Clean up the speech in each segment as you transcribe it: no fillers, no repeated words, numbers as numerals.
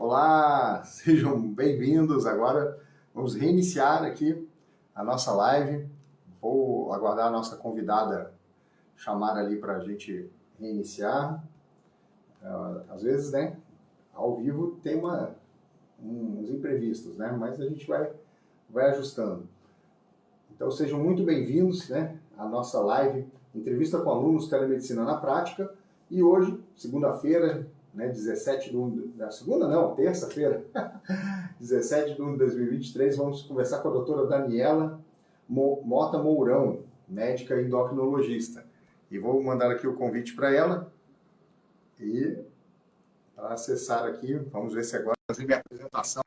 Olá, sejam bem-vindos. Agora vamos reiniciar aqui a nossa live. Vou aguardar a nossa convidada chamar ali para a gente reiniciar. Às vezes, né, ao vivo tem uns imprevistos, né, mas a gente vai ajustando. Então sejam muito bem-vindos, né, à nossa live Entrevista com Alunos Telemedicina na Prática. E hoje, segunda-feira, né, 17 de 1 da segunda não, terça-feira, 17 de 1 de 2023, vamos conversar com a doutora Daniela Mota Mourão, médica endocrinologista. E vou mandar aqui o convite para ela e para acessar aqui, vamos ver se agora fazer minha apresentação,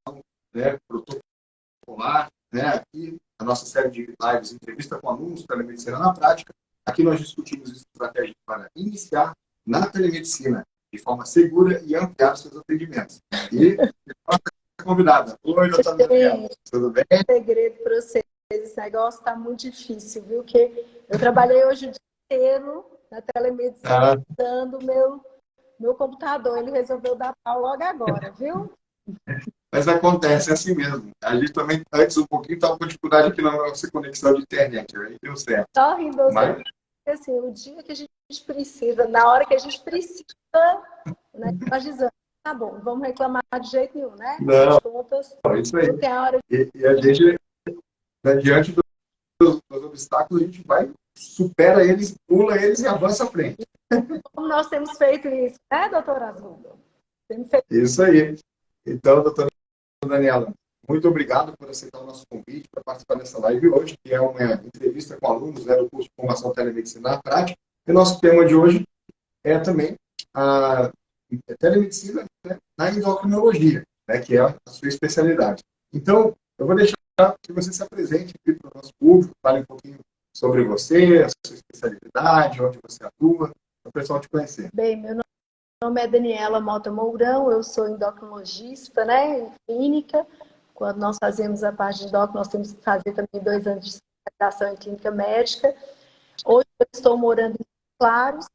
né, protocolar, né, aqui a nossa série de lives Entrevista com Alunos Telemedicina na Prática. Aqui nós discutimos estratégias para iniciar na telemedicina de forma segura e ampliar seus atendimentos. E nossa convidada. Oi, doutora Daniela. Tudo bem? Segredo para vocês. Esse negócio está muito difícil, viu? Porque eu trabalhei hoje o dia inteiro na telemedicina, usando meu computador. Ele resolveu dar pau logo agora, viu? Mas acontece, é assim mesmo. A gente também, antes um pouquinho, estava com dificuldade aqui na nossa conexão de internet. Aí deu certo. Só rindo, mas... assim, o dia que a gente precisa, na hora que a gente precisa, né, nós dizemos, tá bom, não vamos reclamar de jeito nenhum, né? Não, contas, isso aí. tem a hora... E a gente, né, diante dos obstáculos, a gente vai, supera eles, pula eles e avança à frente. Como nós temos feito isso, né, doutora Azul? Temos feito... Isso aí. Então, doutora Daniela, muito obrigado por aceitar o nosso convite para participar dessa live hoje, que é uma entrevista com alunos, né, do curso de formação telemedicina na prática. E nosso tema de hoje é também a telemedicina, né, na endocrinologia, né, que é a sua especialidade. Então, eu vou deixar que você se apresente aqui para o nosso público, fale um pouquinho sobre você, a sua especialidade, onde você atua, para o pessoal te conhecer. Bem, meu nome é Daniela Mota Mourão, eu sou endocrinologista, né, em clínica. Quando nós fazemos a parte de endócrino, nós temos que fazer também 2 anos de especialização em clínica médica. Hoje eu estou morando em Claros,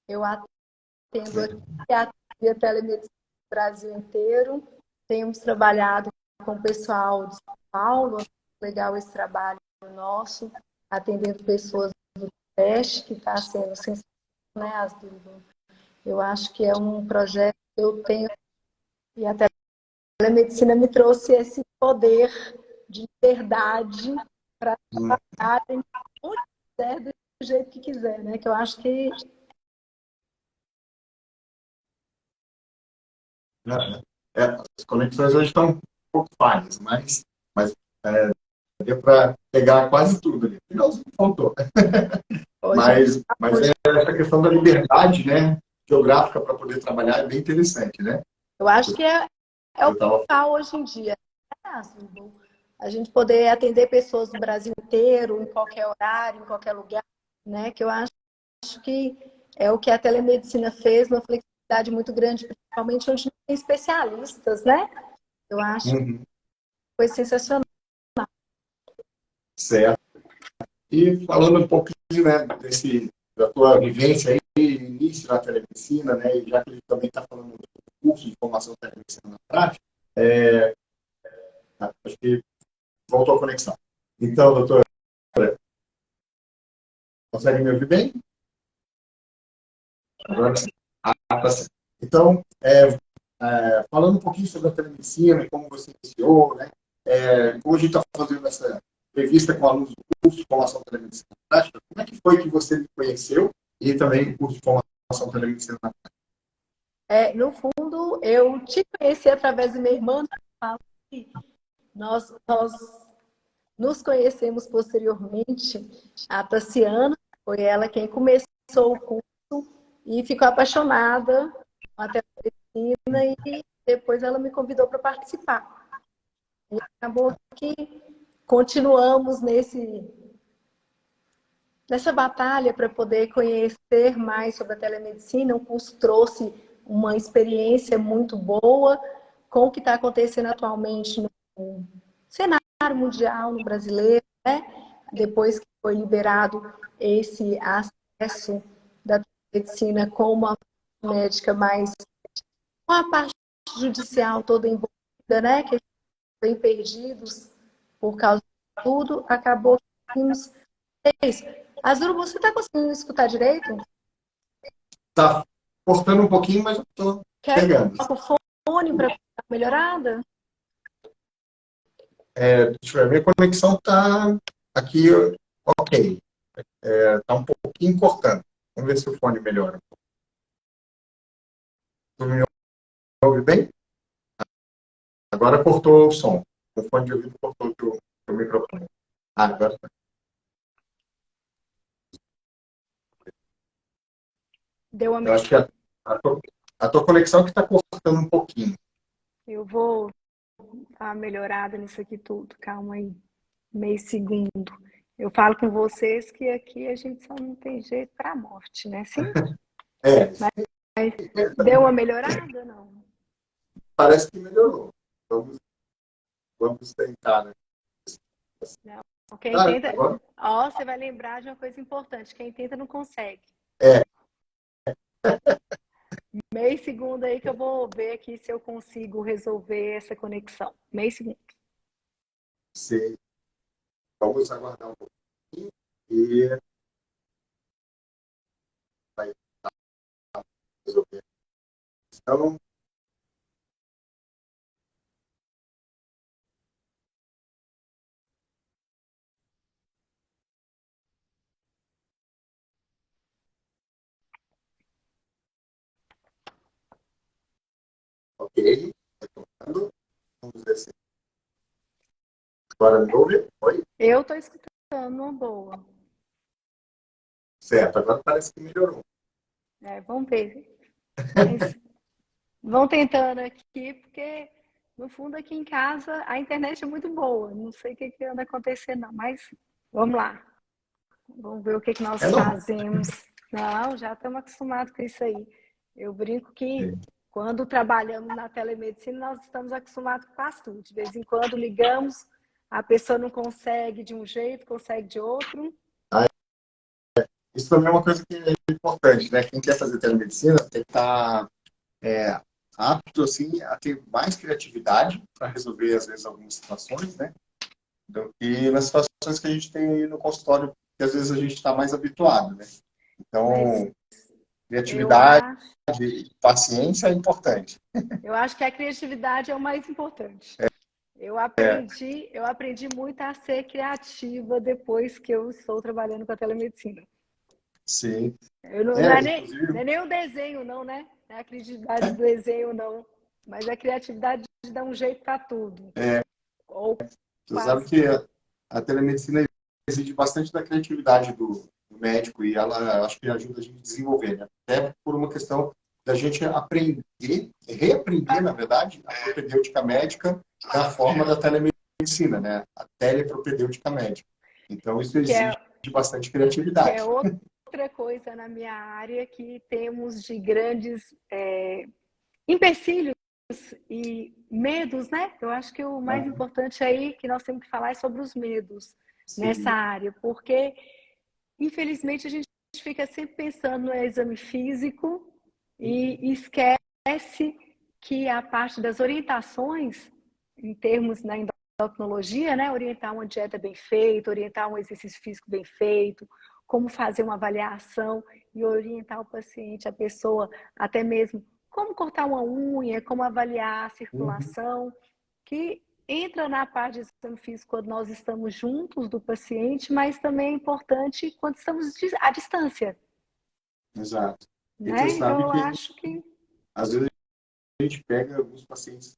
eu atendo aqui a telemedicina no Brasil inteiro. Temos trabalhado com o pessoal de São Paulo, legal esse trabalho nosso, atendendo pessoas do teste, que está sendo sensacional, né, Asdrubal? Eu acho que é um projeto que eu tenho, e a telemedicina me trouxe esse poder de liberdade para trabalhar onde quiser, do jeito que quiser, né? Que eu acho que... As conexões hoje estão um pouco falhas, mas deu para pegar quase tudo ali. Finalzinho faltou. Mas essa questão da liberdade, né, geográfica para poder trabalhar é bem interessante, né? Eu acho que é o principal hoje em dia. A gente poder atender pessoas do Brasil inteiro, em qualquer horário, em qualquer lugar, né? Que eu acho que é o que a telemedicina fez, uma flexibilidade muito grande, principalmente onde não tem especialistas, né? Eu acho que foi sensacional. Certo. E falando um pouquinho, né, da tua vivência aí, início na telemedicina, né, e já que a gente também está falando do curso de formação de telemedicina na prática, acho que voltou a conexão. Então, doutora, consegue me ouvir bem? Agora sim. Tá certo. Então, falando um pouquinho sobre a telemedicina e como você iniciou, né, como a gente está fazendo essa entrevista com alunos do curso de formação de telemedicina na prática, como é que foi que você me conheceu e também o curso de formação de telemedicina na prática? No fundo, eu te conheci através da minha irmã. Nós nos conhecemos posteriormente. A Tassiana, foi ela quem começou o curso e ficou apaixonada com a telemedicina e depois ela me convidou para participar. E acabou que continuamos nessa batalha para poder conhecer mais sobre a telemedicina. O curso trouxe uma experiência muito boa com o que está acontecendo atualmente no cenário mundial, no brasileiro, né? Depois que foi liberado esse acesso da medicina como uma médica mais com a parte parte judicial toda envolvida, né? Que bem perdidos por causa de tudo, acabou que nos fez. Azul, você está conseguindo escutar direito? Tá cortando um pouquinho, mas eu tô Quer que eu pegando. coloque o fone para dar uma melhorada? Deixa eu ver, a conexão tá aqui, ok. Tá um pouquinho cortando. Vamos ver se o fone melhora. Tu me ouve bem? Agora cortou o som. O fone de ouvido cortou o microfone. Agora tá. Deu uma Eu acho que a tua conexão que está cortando um pouquinho. Eu vou dar uma melhorada nisso aqui tudo. Calma aí. Meio segundo. Eu falo com vocês que aqui a gente só não tem jeito para a morte, né? Sim? É, Mas deu uma melhorada, não? parece que melhorou. Vamos tentar, né? Não. Quem tenta... Agora? Ó, você vai lembrar de uma coisa importante. Quem tenta não consegue. É. Meio segundo aí que eu vou ver aqui se eu consigo resolver essa conexão. Meio segundo. Sim. Vamos aguardar um pouquinho e vai resolver. Então, ok. Retornando. Vamos ver se agora me ouve. Oi? Eu tô escutando uma boa. Certo, agora parece que melhorou. Vamos ver. Mas vão tentando aqui, porque no fundo aqui em casa a internet é muito boa. Não sei o que anda acontecendo, não, mas vamos lá. Vamos ver o que nós Não. fazemos. Não, já estamos acostumados com isso aí. Eu brinco que quando trabalhamos na telemedicina, nós estamos acostumados com quase tudo. De vez em quando ligamos, a pessoa não consegue de um jeito, consegue de outro. Isso também é uma coisa que é importante, né? Quem quer fazer telemedicina tem que estar apto assim, a ter mais criatividade para resolver, às vezes, algumas situações, né? Do que nas situações que a gente tem aí no consultório, que às vezes a gente está mais habituado, né? Mas Então, eu criatividade acho, e paciência é importante. eu acho que a criatividade é o mais importante. Eu aprendi muito a ser criativa depois que eu estou trabalhando com a telemedicina. Sim. Não é Inclusive, nem o desenho, não, né? Não é a criatividade do desenho, não. Mas é a criatividade de dar um jeito para tudo. Ou você sabe quase que tudo. a telemedicina exige bastante da criatividade do médico e ela acho que ajuda a gente a desenvolver, né? Até por uma questão da gente aprender, reaprender, na verdade, a propedêutica médica da forma da telemedicina, né? A telepropedêutica médica. Então, isso Que exige é, bastante que é criatividade. outra coisa na minha área que temos de grandes empecilhos e medos, né? Eu acho que o mais importante aí que nós temos que falar é sobre os medos nessa Sim. área, porque infelizmente a gente fica sempre pensando no exame físico e esquece que a parte das orientações, em termos na endocrinologia, né? Orientar uma dieta bem feita, orientar um exercício físico bem feito, como fazer uma avaliação e orientar o paciente, a pessoa, até mesmo como cortar uma unha, como avaliar a circulação, que entra na parte de exame físico quando nós estamos juntos do paciente, mas também é importante quando estamos à distância, Exato. E você né? Então sabe eu que, acho que às vezes, a gente pega alguns pacientes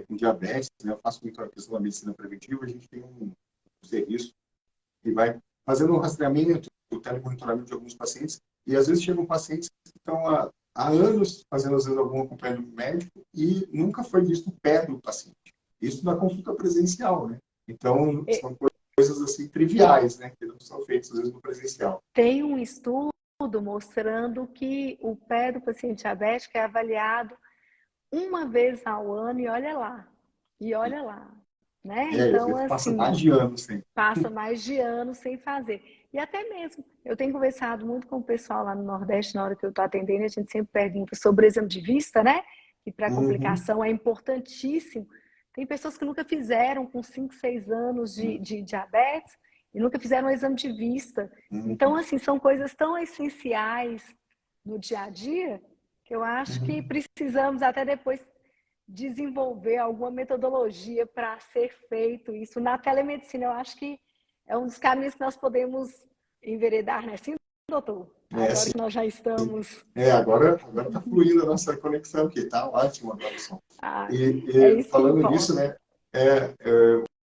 com diabetes, né? Eu faço muito a questão da medicina preventiva, a gente tem um serviço que vai fazendo um rastreamento, o telemonitoramento de alguns pacientes, e às vezes chegam pacientes que estão há anos fazendo, às vezes, algum acompanhamento médico e nunca foi visto o pé do paciente. Isso na consulta presencial, né? Então, são coisas assim triviais, né? Que não são feitas, às vezes, no presencial. tem um estudo mostrando que o pé do paciente diabético é avaliado uma vez ao ano e olha lá, né? E às Então, vezes passa assim, mais de anos sem. passa mais de anos sem fazer. E até mesmo, eu tenho conversado muito com o pessoal lá no Nordeste, na hora que eu estou atendendo, a gente sempre pergunta sobre o exame de vista, né? que para complicação é importantíssimo. Tem pessoas que nunca fizeram com 5, 6 anos de diabetes e nunca fizeram um exame de vista. Então, assim, são coisas tão essenciais no dia a dia que eu acho que precisamos até depois desenvolver alguma metodologia para ser feito isso na telemedicina. Eu acho que é um dos caminhos que nós podemos enveredar, né? Sim, doutor? Agora que nós já estamos... Agora está fluindo a nossa conexão aqui, tá ótimo agora o som. É isso Falando nisso, né,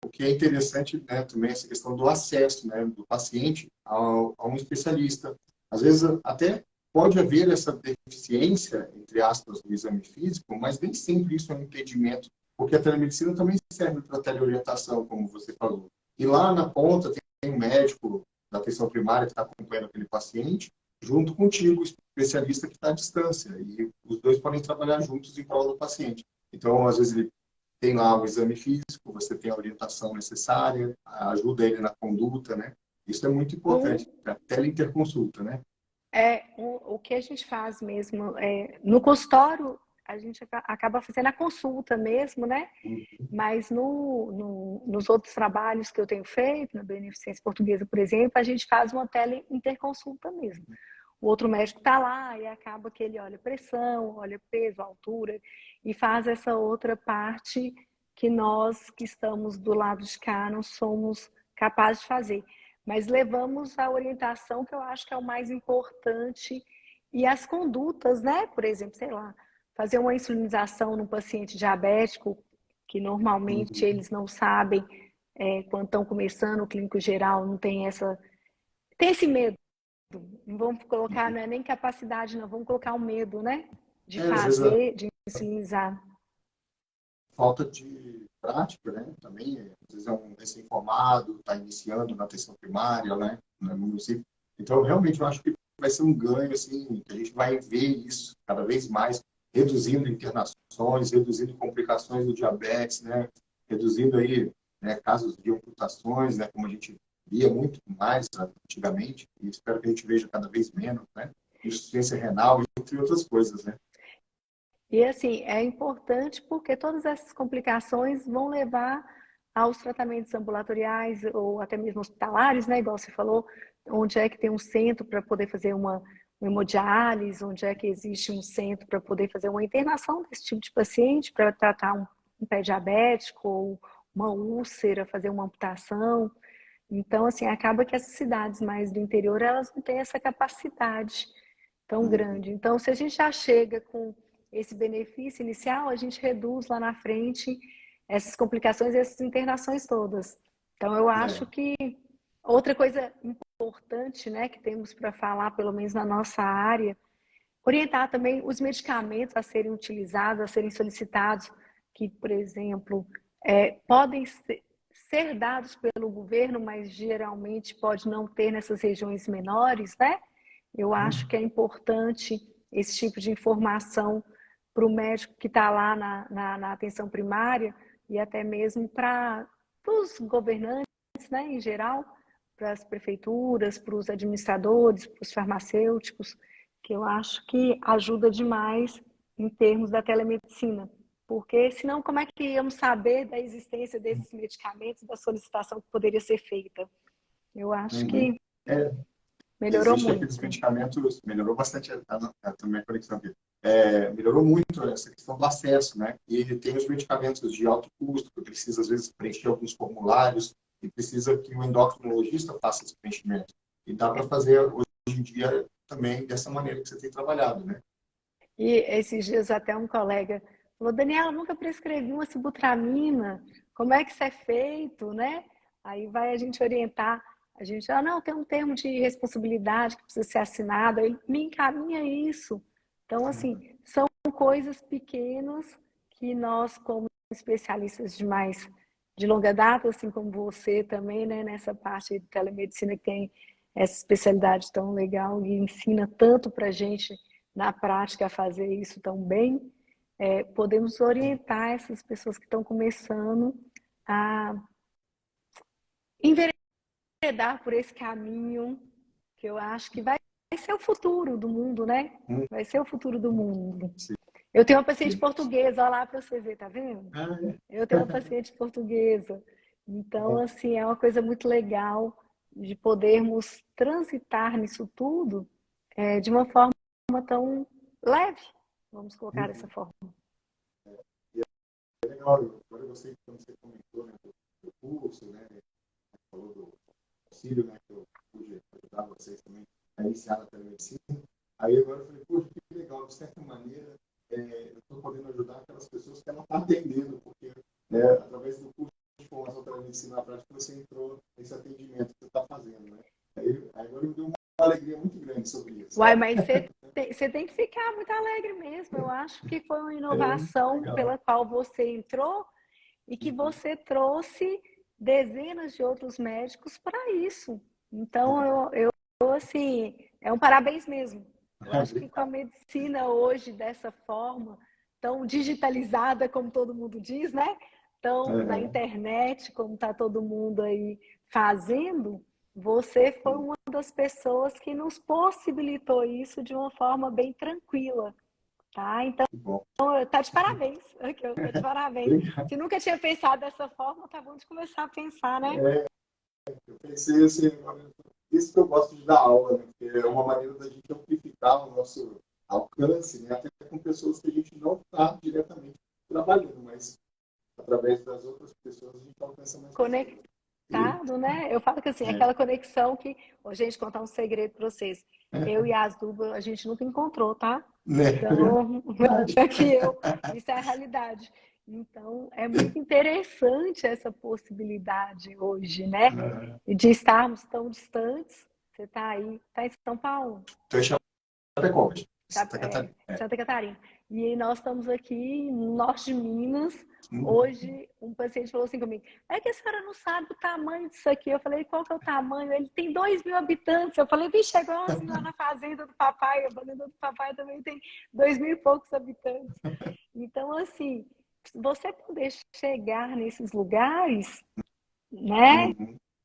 o que é interessante, né, também essa questão do acesso, né, do paciente a um especialista. Às vezes até pode haver essa deficiência, entre aspas, do exame físico, mas nem sempre isso é um impedimento, porque a telemedicina também serve para teleorientação, como você falou. E lá na ponta tem um médico da atenção primária que está acompanhando aquele paciente, junto contigo, o especialista que está à distância. E os dois podem trabalhar juntos em prol do paciente. Então, às vezes, ele tem lá o exame físico, você tem a orientação necessária, ajuda ele na conduta, né? Isso é muito importante, a teleinterconsulta, né? O que a gente faz mesmo, no consultório, a gente acaba fazendo a consulta mesmo, né? Mas nos outros trabalhos que eu tenho feito, na Beneficência Portuguesa, por exemplo, a gente faz uma teleinterconsulta mesmo. O outro médico está lá e acaba que ele olha pressão, olha peso, altura e faz essa outra parte que nós que estamos do lado de cá não somos capazes de fazer. Mas levamos a orientação que eu acho que é o mais importante e as condutas, né? Por exemplo, sei lá, fazer uma insulinização num paciente diabético, que normalmente eles não sabem quando estão começando, o clínico geral não tem tem esse medo. Não vamos colocar, não é nem capacidade, não, vamos colocar o medo, né? De fazer, de insulinizar. Falta de prática, né? Também, às vezes é um recém-formado, está iniciando na atenção primária, né? No município. Então, realmente, eu acho que vai ser um ganho, assim, que a gente vai ver isso cada vez mais, reduzindo internações, reduzindo complicações do diabetes, né? Reduzindo aí, né, casos de amputações, né? Como a gente via muito mais antigamente, e espero que a gente veja cada vez menos, né? Insuficiência renal, entre outras coisas, né? E assim, é importante porque todas essas complicações vão levar aos tratamentos ambulatoriais ou até mesmo hospitalares, né? Igual você falou, onde é que tem um centro para poder fazer uma hemodiálise, onde é que existe um centro para poder fazer uma internação desse tipo de paciente, para tratar um pé diabético ou uma úlcera, fazer uma amputação. Então, assim, acaba que essas cidades mais do interior, elas não têm essa capacidade tão grande. Então, se a gente já chega com esse benefício inicial, a gente reduz lá na frente essas complicações e essas internações todas. Então, eu acho que outra coisa importante, né, que temos para falar, pelo menos na nossa área, orientar também os medicamentos a serem utilizados, a serem solicitados, que, por exemplo, podem ser dados pelo governo, mas geralmente pode não ter nessas regiões menores, né? Eu acho que é importante esse tipo de informação para o médico que está lá na atenção primária e até mesmo para os governantes, né, em geral, para as prefeituras, para os administradores, para os farmacêuticos, que eu acho que ajuda demais em termos da telemedicina. Porque senão como é que íamos saber da existência desses medicamentos, da solicitação que poderia ser feita? Eu acho que melhorou Existem muito. aqueles medicamentos, melhorou bastante também a conexão aqui. Melhorou muito essa questão do acesso, né? E tem os medicamentos de alto custo, que precisa, às vezes, preencher alguns formulários e precisa que o endocrinologista faça esse preenchimento. E dá para fazer, hoje em dia, também dessa maneira que você tem trabalhado, né? E esses dias até um colega falou, Daniela, nunca prescrevi uma sibutramina, como é que isso é feito, né? Aí vai a gente orientar, a gente, não, tem um termo de responsabilidade que precisa ser assinado, aí me encaminha isso. Então, assim, são coisas pequenas que nós, como especialistas de longa data, assim como você também, né, nessa parte de telemedicina que tem essa especialidade tão legal e ensina tanto para a gente na prática a fazer isso tão bem, podemos orientar essas pessoas que estão começando a enveredar por esse caminho que eu acho que vai ser o futuro do mundo, né? Vai ser o futuro do mundo. Eu tenho uma paciente portuguesa, olha lá para você ver, tá vendo? Ah, é. Eu tenho uma paciente portuguesa. Então, assim, é uma coisa muito legal de podermos transitar nisso tudo de uma forma tão leve, vamos colocar dessa forma. É legal, agora eu gostei quando você comentou, né, do curso, né, falou do auxílio, né, que eu pude ajudar vocês também a iniciar na telemedicina. Aí agora eu falei, poxa, que legal, de certa maneira, eu estou podendo ajudar aquelas pessoas que ela está atendendo, porque através do curso de formação telemedicina na prática você entrou nesse atendimento que você está fazendo, né? Aí agora me deu uma alegria muito grande sobre isso. Uai, mas você tem que ficar muito alegre mesmo. Eu acho que foi uma inovação pela qual você entrou e que você trouxe dezenas de outros médicos para isso. Então, assim, é um parabéns mesmo. Eu acho que com a medicina hoje, dessa forma, tão digitalizada, como todo mundo diz, né? Tão na internet, como está todo mundo aí fazendo, você foi uma das pessoas que nos possibilitou isso de uma forma bem tranquila, tá? Então, tá de parabéns. Tá de parabéns. Se nunca tinha pensado dessa forma, tá bom de começar a pensar, né? Eu pensei assim, isso que eu gosto de dar aula, né? Porque é uma maneira da gente amplificar o nosso alcance, né? Até com pessoas que a gente não está diretamente trabalhando, mas através das outras pessoas a gente alcança mais conectado, né? Eu falo que assim, aquela conexão que, gente, contar um segredo para vocês. Eu e a Asduba, a gente nunca encontrou, tá? Então, isso é a realidade. Então, é muito interessante essa possibilidade hoje, né? De estarmos tão distantes. Você está aí, está em São Paulo. Estou em Chapecó, Santa Catarina. Santa Catarina. E nós estamos aqui no norte de Minas. Hoje, um paciente falou assim comigo, é que a senhora não sabe o tamanho disso aqui. Eu falei, qual que é o tamanho? Ele tem 2.000 habitantes. Eu falei, vixe, é igual assim lá na fazenda do papai. A fazenda do papai também tem 2.000 e poucos habitantes. Então, assim, você poder chegar nesses lugares, né?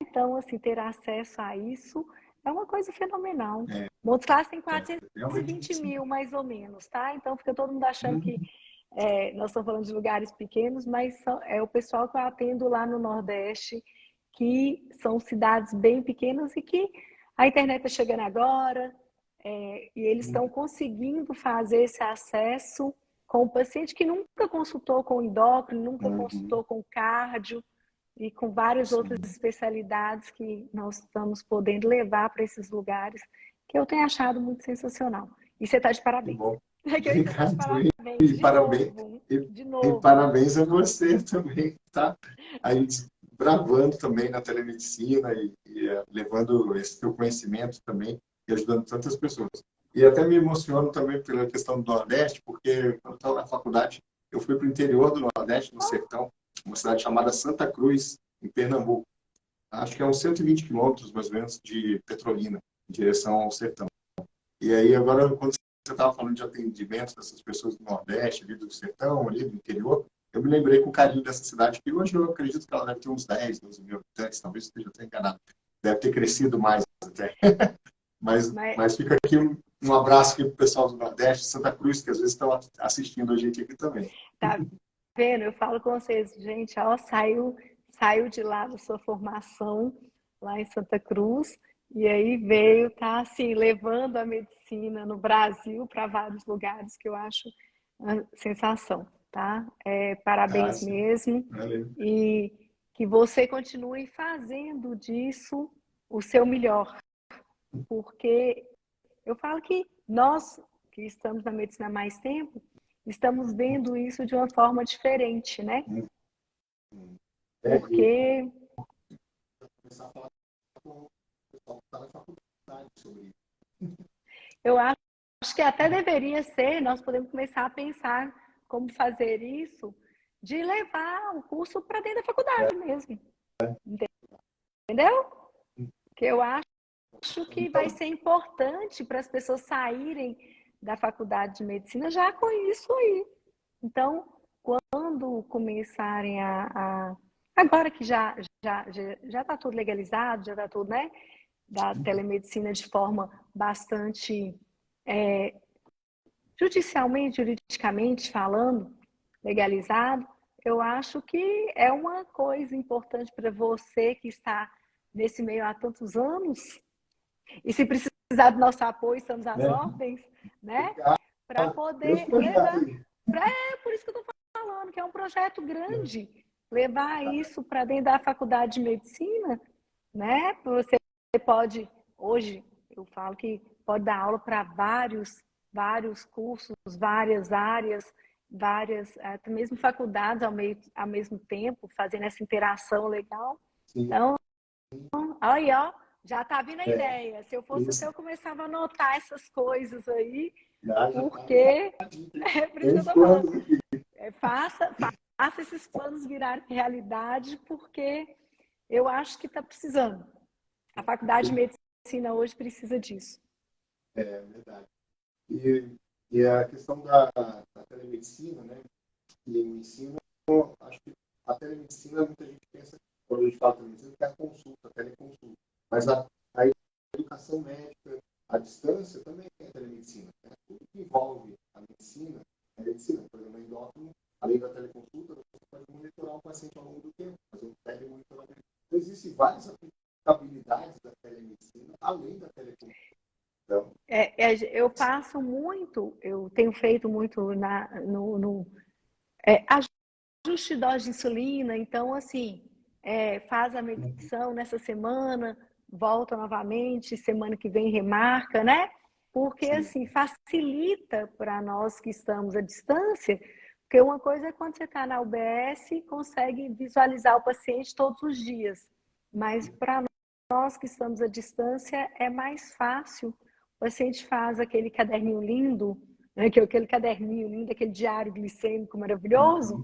Então, assim, ter acesso a isso é uma coisa fenomenal. Montes Claros tem 420 mil, mais ou menos, tá? Então, fica todo mundo achando que nós estamos falando de lugares pequenos, mas é o pessoal que eu atendo lá no Nordeste, que são cidades bem pequenas e que a internet está chegando agora, e eles estão conseguindo fazer esse acesso com o paciente que nunca consultou com endócrino, nunca consultou com cardio, e com várias outras especialidades que nós estamos podendo levar para esses lugares, que eu tenho achado muito sensacional. E você está de parabéns. Obrigado. De novo. E parabéns a você também, tá? Aí bravando também na telemedicina e levando esse teu conhecimento também e ajudando tantas pessoas. E até me emociono também pela questão do Nordeste, porque quando eu estava na faculdade, eu fui para o interior do Nordeste, no Sertão, uma cidade chamada Santa Cruz, em Pernambuco. Acho que é uns 120 quilômetros, mais ou menos, de Petrolina, em direção ao sertão. E aí, agora, quando você estava falando de atendimento dessas pessoas do Nordeste, ali do sertão, ali do interior, eu me lembrei com carinho dessa cidade, que hoje eu acredito que ela deve ter uns 10, 12 mil habitantes, talvez esteja até enganado. Deve ter crescido mais até. Mas fica aqui um abraço aqui para o pessoal do Nordeste, Santa Cruz, que às vezes estão assistindo a gente aqui também. Tá vendo? Eu falo com vocês, gente, ó, saiu de lá da sua formação, lá em Santa Cruz, e aí veio, tá assim, levando a medicina no Brasil para vários lugares, que eu acho uma sensação, tá? Parabéns mesmo. Valeu. E que você continue fazendo disso o seu melhor, porque eu falo que nós, que estamos na medicina há mais tempo, estamos vendo isso de uma forma diferente, né? Porque eu acho que até deveria ser, nós podemos começar a pensar como fazer isso, de levar o curso para dentro da faculdade mesmo. Entendeu? Porque eu acho que vai ser importante para as pessoas saírem da faculdade de medicina já com isso aí. Então, quando começarem agora que já está tudo legalizado, já está tudo, né? Da telemedicina de forma bastante judicialmente, juridicamente falando, legalizado, eu acho que é uma coisa importante para você que está nesse meio há tantos anos, e se precisar do nosso apoio, estamos às Né? ordens, né? Legal. Para Tem os poder projetos levar. aí. É por isso que eu estou falando, que é um projeto grande. Levar isso para dentro da faculdade de medicina, né? Você pode, hoje, eu falo que pode dar aula para vários cursos, várias áreas, até mesmo faculdades ao mesmo tempo, fazendo essa interação legal. Sim. Então, aí, ó, já tá vindo a É, ideia. Se eu fosse você, isso. eu começava a anotar essas coisas aí, Já tá porque é por isso tem que eu os tô falando. planos aqui. Faça esses planos virarem realidade, porque eu acho que está precisando. A faculdade de medicina hoje precisa disso. É verdade. E a questão da telemedicina, né? E o ensino, acho que a telemedicina, muita gente pensa, quando a gente fala telemedicina, que é a consulta, a teleconsulta. Mas a educação médica, a distância também é telemedicina. Né? Tudo que envolve a medicina é medicina. Por exemplo, endócrino, além da teleconsulta, você pode monitorar o paciente ao longo do tempo, fazer um telemonitoramento. Então, existem várias aplicabilidades da telemedicina, além da teleconsulta. Então, Eu faço muito, eu tenho feito muito no ajuste de dose de insulina, então assim, faz a medição nessa semana, volta novamente, semana que vem remarca, né? Porque sim, assim, facilita para nós que estamos à distância, porque uma coisa é quando você está na UBS e consegue visualizar o paciente todos os dias, mas para nós que estamos à distância é mais fácil. O paciente faz aquele caderninho lindo, né? Aquele caderninho lindo, aquele diário glicêmico maravilhoso,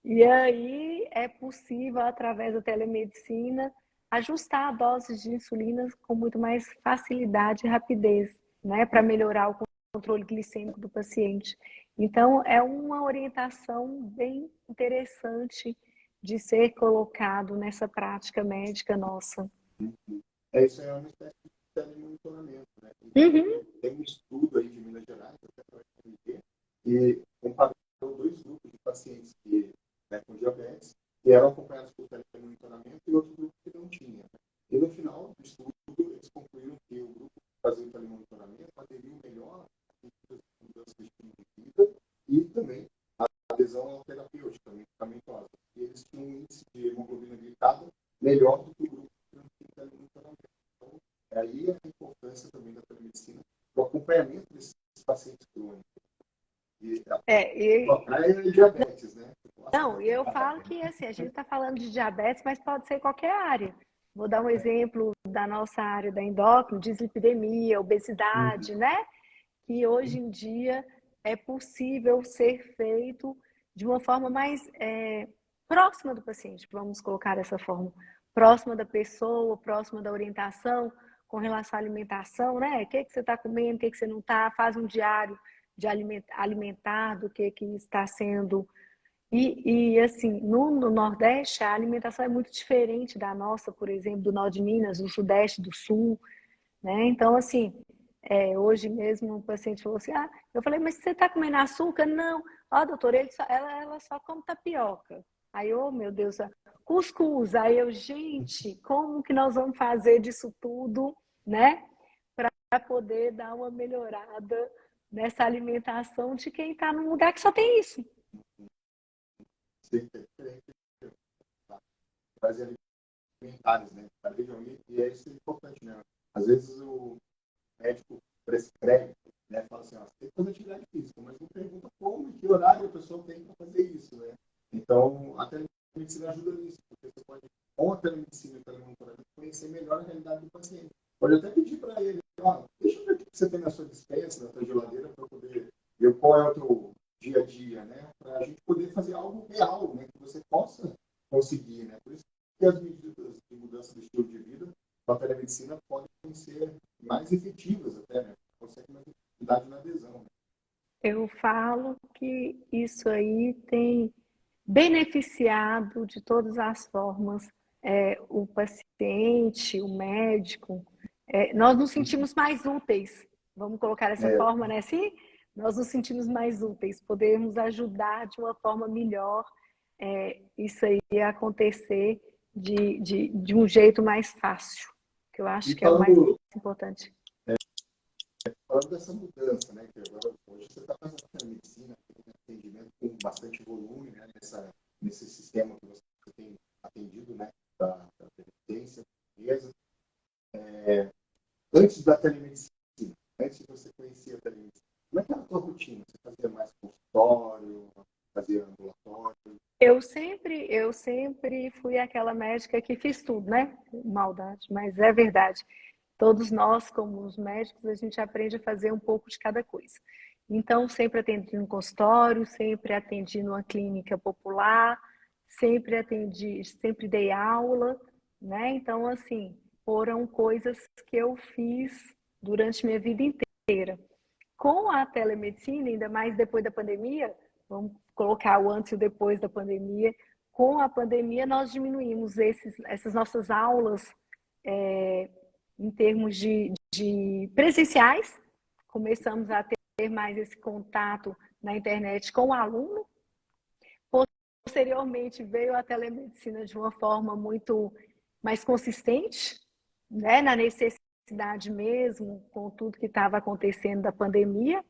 e aí é possível, através da telemedicina, ajustar a dose de insulina com muito mais facilidade e rapidez, né, para melhorar o controle glicêmico do paciente. Então, é uma orientação bem interessante de ser colocado nessa prática médica nossa. isso é uma espécie de telemonitoramento, né? Uhum. Tem um estudo aí de Minas Gerais, até para a UFMG, que comparou dois grupos de pacientes com diabetes, que eram acompanhados por telemonitoramento e outro grupo que não tinha. Né? E no final do estudo, eles concluíram que o grupo que fazia o telemonitoramento aderiu melhor às mudanças de estilo de vida e também a adesão à terapêutica medicamentosa. E eles tinham um índice de hemoglobina glicada melhor do que o grupo que não tinha telemonitoramento. Então, aí a importância também da telemedicina para o acompanhamento desses pacientes crônicos. E é diabetes, né? Não, eu falo que assim, a gente está falando de diabetes, mas pode ser qualquer área. Vou dar um exemplo da nossa área da endócrina, dislipidemia, obesidade, né? Que hoje em dia é possível ser feito de uma forma mais próxima do paciente, vamos colocar dessa forma, próxima da pessoa, próxima da orientação com relação à alimentação, né? O que você está comendo, o que você não está, faz um diário de alimentar do que está sendo. E assim, no Nordeste, a alimentação é muito diferente da nossa, por exemplo, do Norte de Minas, do Sudeste, do Sul, né? Então, assim, hoje mesmo um paciente falou assim, eu falei, mas você está comendo açúcar? Não. Ó, doutor, ela só come tapioca. Aí, oh, meu Deus, cuscuz. Aí eu, gente, como que nós vamos fazer disso tudo, né? Para poder dar uma melhorada nessa alimentação de quem está num lugar que só tem isso. Fazer alimentares, né? E é isso importante, né? Às vezes o médico prescreve, né? Fala assim, você tem que fazer atividade física, mas não pergunta como e que horário a pessoa tem para fazer isso, né? Então, a telemedicina ajuda nisso, porque você pode, com a telemedicina e telemonitoramento, conhecer melhor a realidade do paciente. Pode até pedir para ele, deixa eu ver o que você tem na sua despensa, na sua geladeira, para poder ver qual é o teu dia a dia, né? Para a gente poder fazer algo real, né? Que você possa conseguir, né? Por isso que as medidas de mudança do estilo de vida com a telemedicina podem ser mais efetivas até, né? Consegue mais efetividade na adesão. Né? Eu falo que isso aí tem beneficiado de todas as formas o paciente, o médico. Nós nos sentimos mais úteis, vamos colocar dessa forma, né? Assim, nós nos sentimos mais úteis, podermos ajudar de uma forma melhor isso aí a acontecer de um jeito mais fácil, que eu acho E que é o mais importante. falando dessa mudança, né, que agora hoje você está fazendo a medicina, tem atendimento com bastante volume, né, nesse sistema que você tem atendido, né, da previdência portuguesa. Antes da telemedicina, antes de você conhecer a telemedicina, como é que era a tua rotina? Você fazia mais consultório, fazia ambulatório? Eu sempre fui aquela médica que fiz tudo, né? Maldade, mas é verdade. Todos nós, como os médicos, a gente aprende a fazer um pouco de cada coisa. Então, sempre atendi no consultório, sempre atendi numa clínica popular, sempre dei aula, né? Então, assim, foram coisas que eu fiz durante minha vida inteira. Com a telemedicina, ainda mais depois da pandemia, vamos colocar o antes e o depois da pandemia, com a pandemia nós diminuímos essas nossas aulas em termos de presenciais, começamos a ter mais esse contato na internet com o aluno. Posteriormente veio a telemedicina de uma forma muito mais consistente, né, na necessidade mesmo, com tudo que estava acontecendo da pandemia.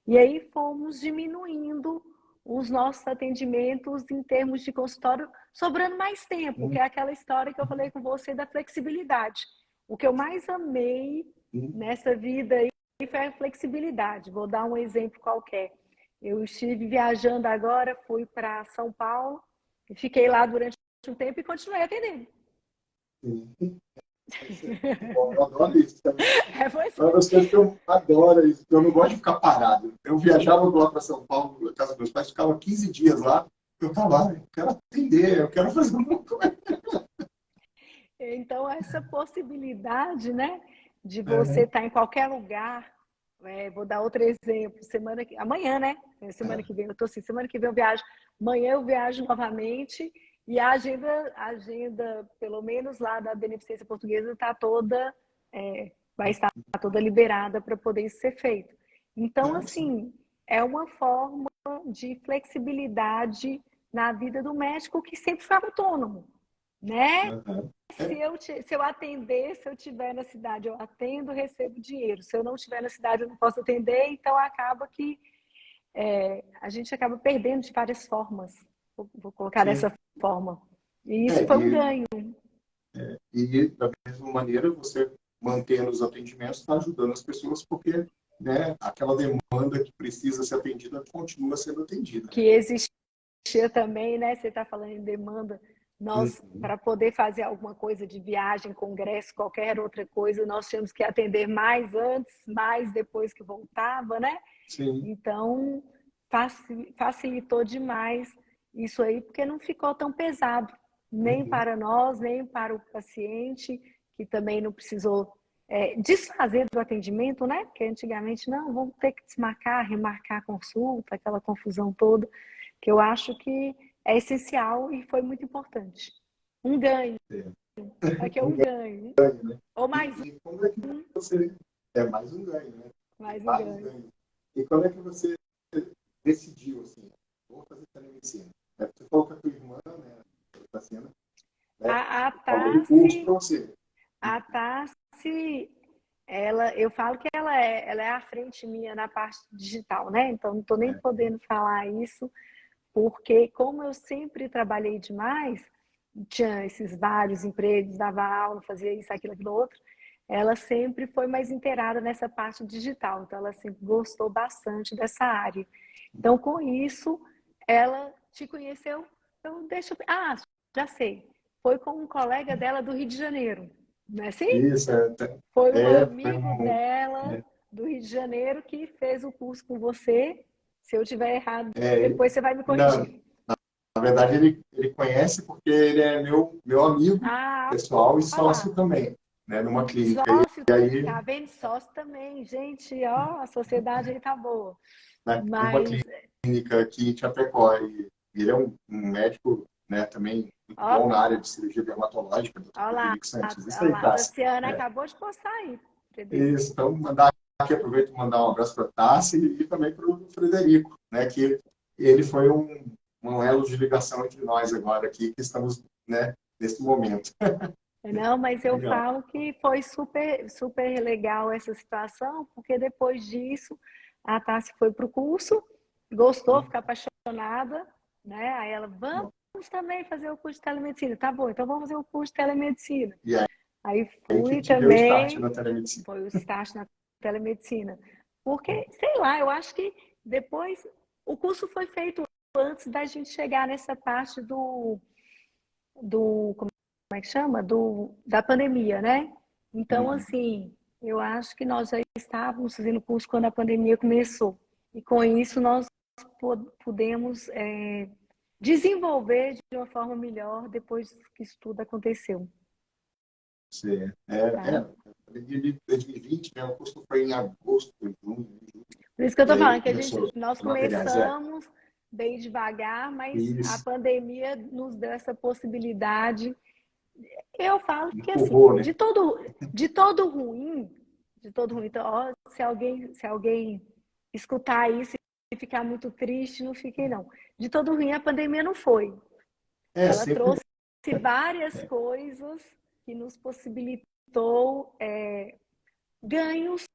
E aí fomos diminuindo os nossos atendimentos em termos de consultório, sobrando mais tempo, que é aquela história que eu falei com você da flexibilidade. O que eu mais amei nessa vida aí foi a flexibilidade. Vou dar um exemplo qualquer. Eu estive viajando agora, fui para São Paulo, e fiquei lá durante um tempo e continuei atendendo. Eu adoro isso também. Pois É uma das coisas que eu adoro isso, eu não gosto de ficar parado. Eu viajava lá para São Paulo, na casa dos meus pais, ficava 15 dias lá, eu estava lá, eu quero atender, eu quero fazer alguma coisa. Então, essa possibilidade, né, de você estar em qualquer lugar, vou dar outro exemplo, amanhã, né, semana que vem, eu tô assim, semana que vem eu viajo, amanhã eu viajo novamente, e a agenda, pelo menos lá da Beneficência Portuguesa, vai estar toda liberada para poder isso ser feito. Então, assim, é uma forma de flexibilidade na vida do médico que sempre foi autônomo, né? Se eu atender, se eu estiver na cidade, eu atendo, recebo dinheiro. Se eu não estiver na cidade, eu não posso atender, então acaba que a gente acaba perdendo de várias formas. Vou colocar dessa forma. E isso foi um ganho. E da mesma maneira, você mantendo os atendimentos está ajudando as pessoas porque, né, aquela demanda que precisa ser atendida continua sendo atendida. Que existia também, né? Você está falando em demanda. Nós, para poder fazer alguma coisa de viagem, congresso, qualquer outra coisa, nós tínhamos que atender mais antes, mais depois que voltava, né? Sim. Então, facilitou demais isso aí, porque não ficou tão pesado, nem para nós, nem para o paciente, que também não precisou desfazer do atendimento, né? Porque antigamente, não, vamos ter que desmarcar, remarcar a consulta, aquela confusão toda, que eu acho que é essencial e foi muito importante. Um ganho. Aqui é um ganho. Né? Ou mais e como é que você... É mais um ganho, né? Mais um ganho. E como é que você decidiu, assim, vou fazer telemedicina? Você falou que a tua irmã, né, Tassiana, A falou do curso para você. A Tassi, eu falo que ela é à frente minha na parte digital, né? Então, não estou nem podendo falar isso, porque como eu sempre trabalhei demais, tinha esses vários empregos, dava aula, fazia isso, aquilo, outro, ela sempre foi mais inteirada nessa parte digital, então ela sempre gostou bastante dessa área. Então, com isso, ela te conheceu, já sei, foi com um colega dela do Rio de Janeiro, não é assim? Isso, foi um amigo dela do Rio de Janeiro que fez o curso com você. Se eu estiver errado, depois você vai me corrigir. Na verdade, ele conhece porque ele é meu amigo pessoal e sócio também, né, numa clínica. Sócio, tá vendo? Sócio também, gente, ó, a sociedade aí tá boa. Uma clínica aqui em Chapecó. E ele é um médico, né, também muito bom na área de cirurgia dermatológica. Olha lá, Isso aí, a Tassiana acabou de postar aí. Isso, então mandar aqui, aproveito para mandar um abraço para a Tassi e também para o Frederico, né, que ele foi um elo de ligação entre nós agora aqui, que estamos, né, nesse momento. Não, mas eu Legal. falo que foi super, super legal essa situação, porque depois disso a Tassi foi para o curso, gostou, ficou apaixonada, né? Aí ela, vamos também fazer o curso de telemedicina. Tá bom, então vamos fazer o curso de telemedicina. E Aí aí que fui te deu o start também, na telemedicina. foi o start na telemedicina. Porque, sei lá, eu acho que depois o curso foi feito antes da gente chegar nessa parte como é que chama? Da pandemia, né? Então, assim, eu acho que nós já estávamos fazendo curso quando a pandemia começou. E com isso nós pudemos desenvolver de uma forma melhor depois que isso tudo aconteceu. Sim. Tá? 2020, né, o curso foi em agosto, junho, Por isso que eu e estou aí falando que começou nós os materiais. começamos bem devagar, mas a Isso, pandemia nos deu essa possibilidade. Eu falo que assim, empurrou, né? de todo ruim, então, ó, se alguém escutar isso e ficar muito triste, não fiquem não. De todo ruim a pandemia não foi. Ela Sempre trouxe várias coisas que nos possibilitou ganhos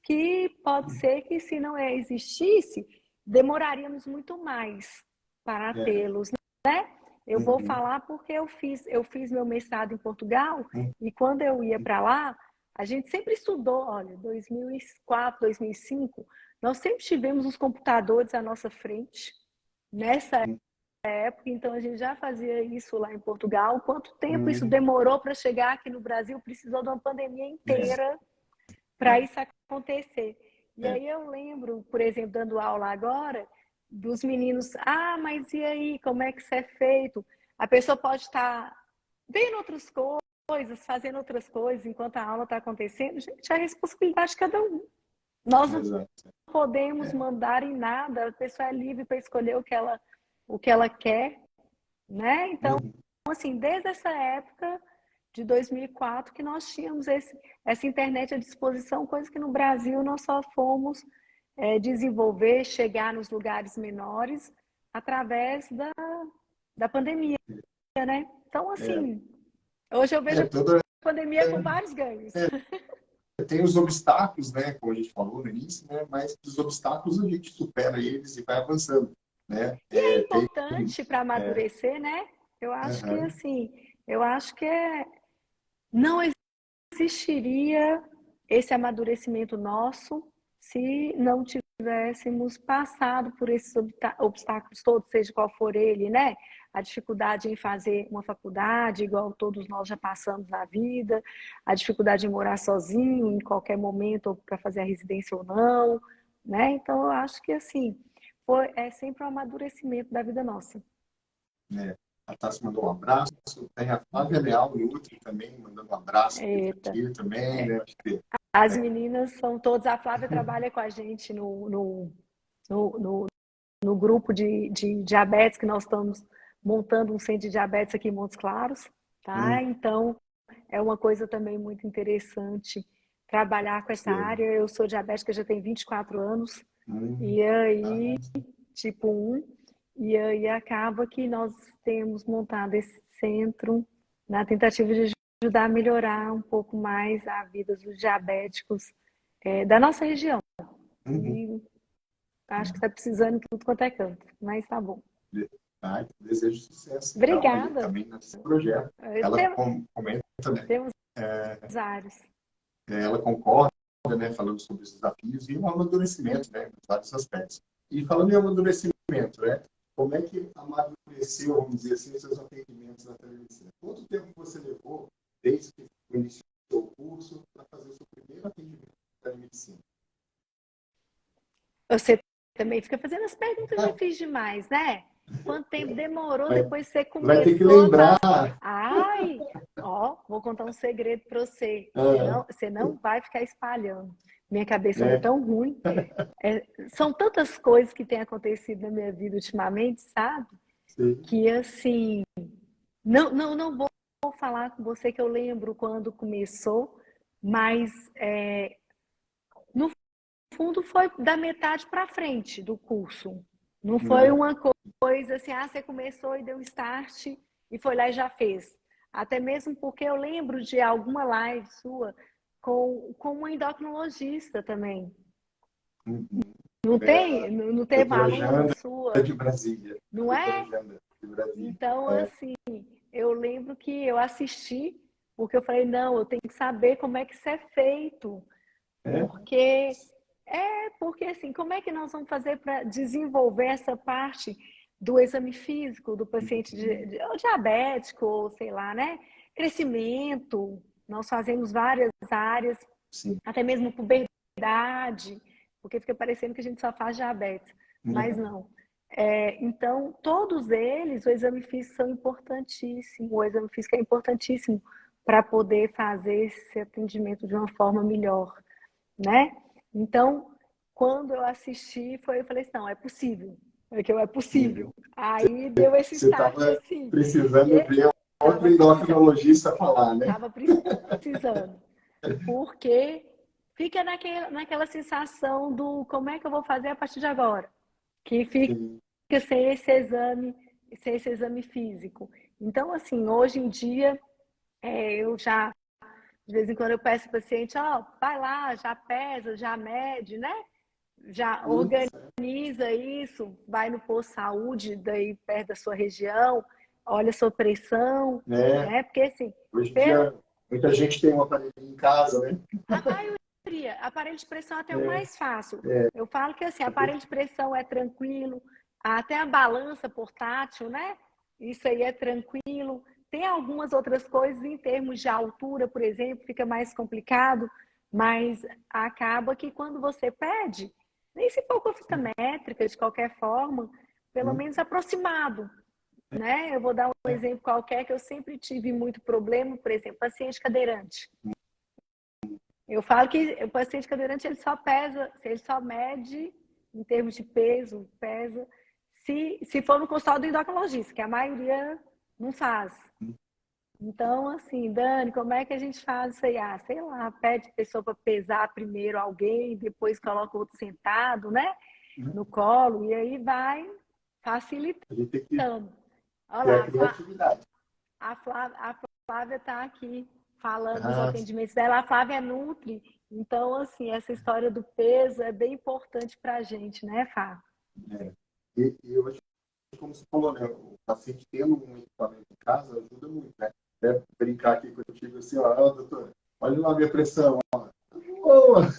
que pode ser que se não existisse, demoraríamos muito mais para é. tê-los, né? Eu vou Uhum. falar porque eu fiz meu mestrado em Portugal e quando eu ia para lá, a gente sempre estudou, olha, 2004, 2005, nós sempre tivemos os computadores à nossa frente. Nessa época, então a gente já fazia isso lá em Portugal. Quanto tempo isso demorou para chegar aqui no Brasil? Precisou de uma pandemia inteira para isso acontecer. E aí eu lembro, por exemplo, dando aula agora, dos meninos, mas e aí, como é que isso é feito? A pessoa pode estar vendo outras coisas, fazendo outras coisas enquanto a aula está acontecendo. Gente, é a responsabilidade de cada um. Nós não Exato. podemos mandar em nada, a pessoa é livre para escolher o que ela quer, né? Então, assim, desde essa época de 2004 que nós tínhamos essa internet à disposição, coisa que no Brasil nós só fomos desenvolver, chegar nos lugares menores através da pandemia, né? Então, assim, hoje eu vejo a Toda, pandemia com vários ganhos. tem os obstáculos, né, como a gente falou no início, né, mas os obstáculos a gente supera eles e vai avançando, né? E é Tem, importante para amadurecer, né? Eu acho que, uhum, assim, eu acho que não existiria esse amadurecimento nosso se não tivéssemos passado por esses obstáculos todos, seja qual for ele, né? A dificuldade em fazer uma faculdade, igual todos nós já passamos na vida, a dificuldade em morar sozinho em qualquer momento, ou para fazer a residência ou não, né? Então, eu acho que, assim, é sempre um amadurecimento da vida nossa. né? A Tassi mandou um abraço, tem a Flávia Leal Nutri também, mandando um abraço Eita. aqui também, né? Acho que, As meninas são todas, a Flávia trabalha com a gente no grupo de diabetes, que nós estamos montando um centro de diabetes aqui em Montes Claros, tá? Então, é uma coisa também muito interessante trabalhar com essa área. Eu sou diabética já tem 24 anos, e aí, tipo 1, e aí acaba que nós temos montado esse centro na tentativa de ajudar a melhorar um pouco mais a vida dos diabéticos da nossa região. E acho que está precisando de tudo quanto é canto, mas tá bom. desejo sucesso, então, aí Obrigada. também nesse projeto. Ela comenta, né? Temos vários. Ela concorda, né, falando sobre os desafios e o amadurecimento, né, em vários aspectos. E falando em amadurecimento, né, como é que amadureceu, vamos dizer assim, os seus atendimentos na telemedicina? Quanto tempo você levou desde que iniciou o curso para fazer o seu primeiro atendimento na telemedicina? Você também fica fazendo as perguntas difíceis demais, né? Quanto tempo demorou depois que você Vai ter que começou? lembrar. Ai, ó, vou contar um segredo para você. Você não vai ficar espalhando. Minha cabeça anda tão ruim. São tantas coisas que têm acontecido na minha vida ultimamente, sabe? Sim. Que assim, não vou falar com você que eu lembro quando começou, mas no fundo, foi da metade para frente do curso. Não foi uma coisa assim, você começou e deu start e foi lá e já fez. Até mesmo porque eu lembro de alguma live sua com uma endocrinologista também. Não tem? Não tem uma aluna sua? De Brasília. Não é? De Brasília. Então, assim, eu lembro que eu assisti, porque eu falei, não, eu tenho que saber como é que isso é feito. Porque assim, como é que nós vamos fazer para desenvolver essa parte do exame físico do paciente ou diabético, ou sei lá, né? Crescimento, nós fazemos várias áreas, Sim. até mesmo puberdade, porque fica parecendo que a gente só faz diabetes, mas não. Então, todos eles, o exame físico são importantíssimos, o exame físico é importantíssimo para poder fazer esse atendimento de uma forma melhor, né? Então, quando eu assisti, eu falei assim, não, é possível. É possível. Aí deu esse Você start estava assim. precisando ver outro endocrinologista falar, né? Estava precisando. Porque fica naquela sensação do como é que eu vou fazer a partir de agora? Que fica sem esse exame físico. Então, assim, hoje em dia, eu já de vez em quando eu peço ao paciente, vai lá, já pesa, já mede, né? Já organiza isso, vai no posto de saúde, daí perto da sua região, olha a sua pressão, né? Porque assim, hoje em dia, muita gente tem um aparelho em casa, né? a maioria, aparelho de pressão é até o mais fácil. Eu falo que assim, aparelho de pressão é tranquilo, até a balança portátil, né? Isso aí é tranquilo. Tem algumas outras coisas em termos de altura, por exemplo, fica mais complicado, mas acaba que quando você pede, nem se for com fita métrica, de qualquer forma, pelo menos aproximado, né? Eu vou dar um exemplo qualquer que eu sempre tive muito problema, por exemplo, paciente cadeirante. Eu falo que o paciente cadeirante ele só pesa, ele só mede em termos de peso, pesa, se for no consultório do endocrinologista, que a maioria não faz. Então, assim, Dani, como é que a gente faz isso aí? Sei lá, pede a pessoa para pesar primeiro alguém, depois coloca outro sentado, né? No colo, e aí vai facilitando. Olha lá, a Flávia está aqui falando dos atendimentos dela. A Flávia é Nutri, então, assim, essa história do peso é bem importante para a gente, né, Fá? E eu acho que, como você falou, né, o paciente tendo um equipamento em casa ajuda muito, né? Até brincar aqui contigo assim, doutor, olha lá a minha pressão, boa!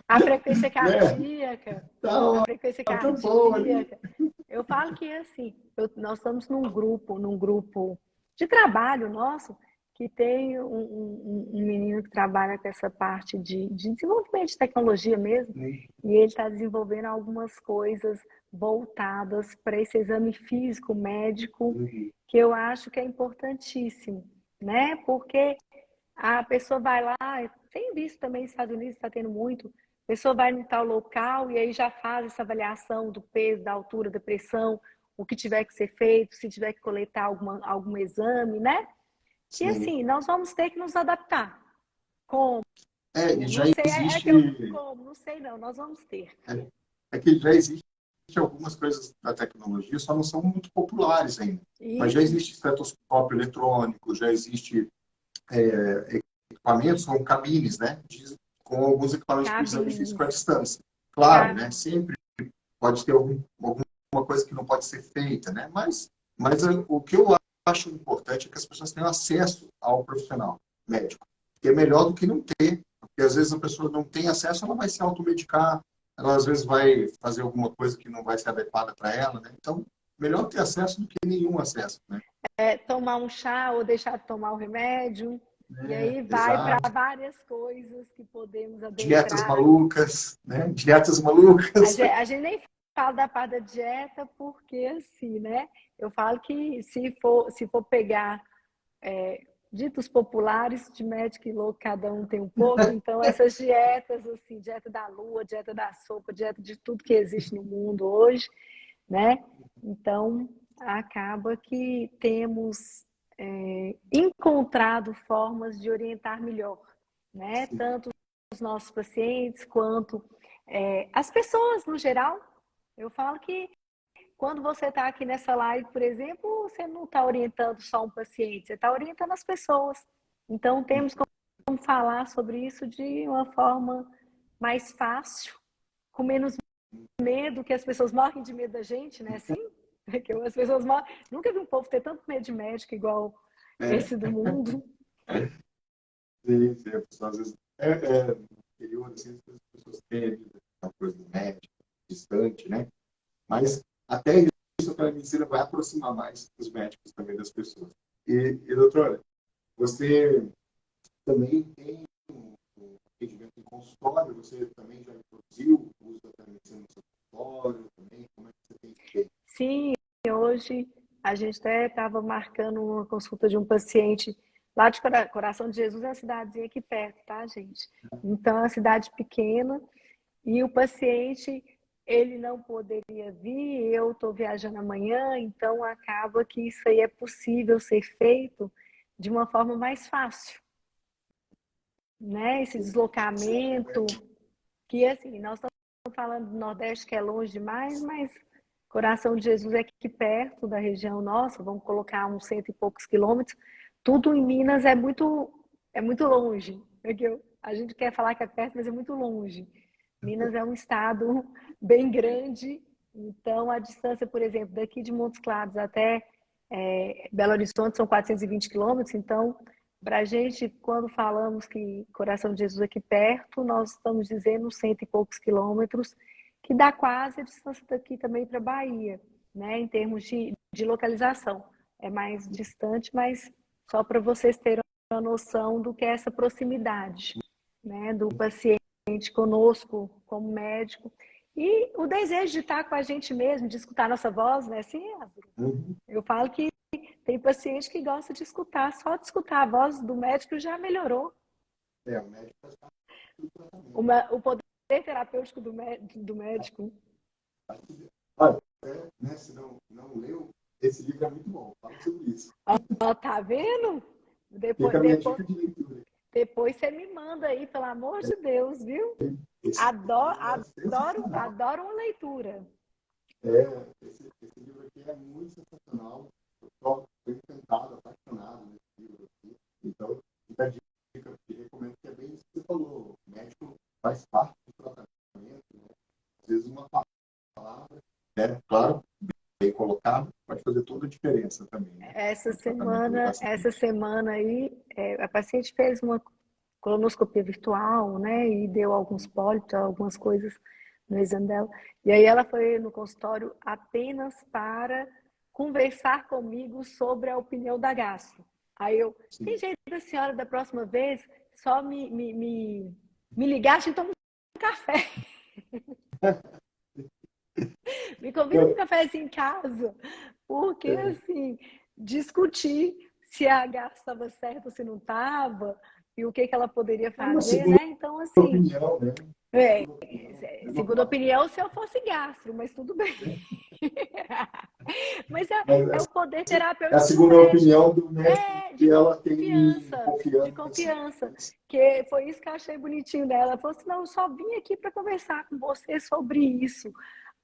A frequência cardíaca, a frequência cardíaca. Eu falo que, assim, nós estamos num grupo de trabalho nosso, que tem um menino que trabalha com essa parte de desenvolvimento de tecnologia mesmo, e ele está desenvolvendo algumas coisas voltadas para esse exame físico médico, que eu acho que é importantíssimo, né? Porque a pessoa vai lá, tem visto também nos Estados Unidos, está tendo muito, a pessoa vai em tal local e aí já faz essa avaliação do peso, da altura, da pressão, o que tiver que ser feito, se tiver que coletar algum exame, né? Sim. E assim, nós vamos ter que nos adaptar. Como? E já não sei, existe... como? Não sei não, nós vamos ter. Que já existe algumas coisas da tecnologia, só não são muito populares ainda. Isso. Mas já existe estetoscópio eletrônico, já existe equipamentos com cabines, né? Com alguns equipamentos de exame físico à distância. Claro, né? Sempre pode ter alguma coisa que não pode ser feita, né? Mas o que eu acho importante é que as pessoas tenham acesso ao profissional médico. Que é melhor do que não ter. Porque às vezes a pessoa não tem acesso, ela vai se automedicar, ela às vezes vai fazer alguma coisa que não vai ser adequada para ela, né? Então, melhor ter acesso do que nenhum acesso, né? Tomar um chá ou deixar de tomar o remédio. E aí vai para várias coisas que podemos adentrar. Dietas malucas, né? Dietas malucas. A gente nem fala da parte da dieta porque, assim, né? Eu falo que se for pegar ditos populares, de médico e louco, cada um tem um pouco. Então, essas dietas, assim, dieta da lua, dieta da sopa, dieta de tudo que existe no mundo hoje, né? Então, acaba que temos encontrado formas de orientar melhor, né? Tanto os nossos pacientes, quanto as pessoas no geral. Eu falo que quando você está aqui nessa live, por exemplo, você não está orientando só um paciente, você está orientando as pessoas. Então, temos como falar sobre isso de uma forma mais fácil, com menos medo, que as pessoas morrem de medo da gente, né? Assim, que as pessoas morrem. Nunca vi um povo ter tanto medo de médico igual esse do mundo. Sim, sim, a pessoa, às vezes, no interior, assim, as pessoas têm uma coisa do médico, distante, né? Mas até isso a medicina vai aproximar mais os médicos também das pessoas. E doutora, você também tem um atendimento em consultório, você também já introduziu o uso da telemedicina no seu consultório também? Como é que você tem feito? Sim, hoje a gente até estava marcando uma consulta de um paciente lá de Coração de Jesus, é uma cidadezinha aqui perto, tá, gente? Então, é uma cidade pequena e o paciente, ele não poderia vir, eu estou viajando amanhã, então acaba que isso aí é possível ser feito de uma forma mais fácil, né? Esse deslocamento, que assim, nós estamos falando do Nordeste que é longe demais, mas Coração de Jesus é aqui perto da região nossa, vamos colocar uns 100 e poucos quilômetros. Tudo em Minas é muito longe. A gente quer falar que é perto, mas é muito longe. Minas é um estado bem grande, então a distância, por exemplo, daqui de Montes Claros até Belo Horizonte são 420 quilômetros, então para a gente, quando falamos que Coração de Jesus é aqui perto, nós estamos dizendo 100 e poucos quilômetros, que dá quase a distância daqui também para Bahia, né, em termos de localização. É mais distante, mas só para vocês terem uma noção do que é essa proximidade, né, do paciente conosco como médico. E o desejo de estar com a gente mesmo, de escutar nossa voz, né? Assim, eu falo que tem paciente que gosta de escutar, só de escutar a voz do médico já melhorou. O médico faz parte do tratamento. O poder terapêutico do médico. Olha, né, se não leu, esse livro é muito bom, fala sobre isso. Ó, tá vendo? Fica a minha dica de leitura. Depois você me manda aí, pelo amor de Deus, viu? Adoro uma leitura. Esse livro aqui é muito sensacional. Eu estou encantado, apaixonado nesse livro aqui. Então, fica a dica que recomendo, que é bem isso que você falou. O médico faz parte do tratamento, né? Às vezes uma palavra, né? Claro, bem colocado, pode fazer toda a diferença também. Né? Essa semana aí, a paciente fez uma colonoscopia virtual, né? E deu alguns pólipos, algumas coisas no exame dela. E aí ela foi no consultório apenas para conversar comigo sobre a opinião da gastro. Aí eu, tem jeito da senhora da próxima vez só me ligar, a gente toma um café. Me convida para um cafezinho em casa, porque assim, discutir se a gastro estava certa ou se não estava, e o que ela poderia fazer, né? Então, assim. Opinião, né? Segundo opinião, se eu fosse gastro, mas tudo bem. Mas é o poder terapêutico. É a segunda opinião do médico de ela confiança, tem de confiança. Que foi isso que eu achei bonitinho dela. Ela falou assim, não, eu só vim aqui para conversar com você sobre isso.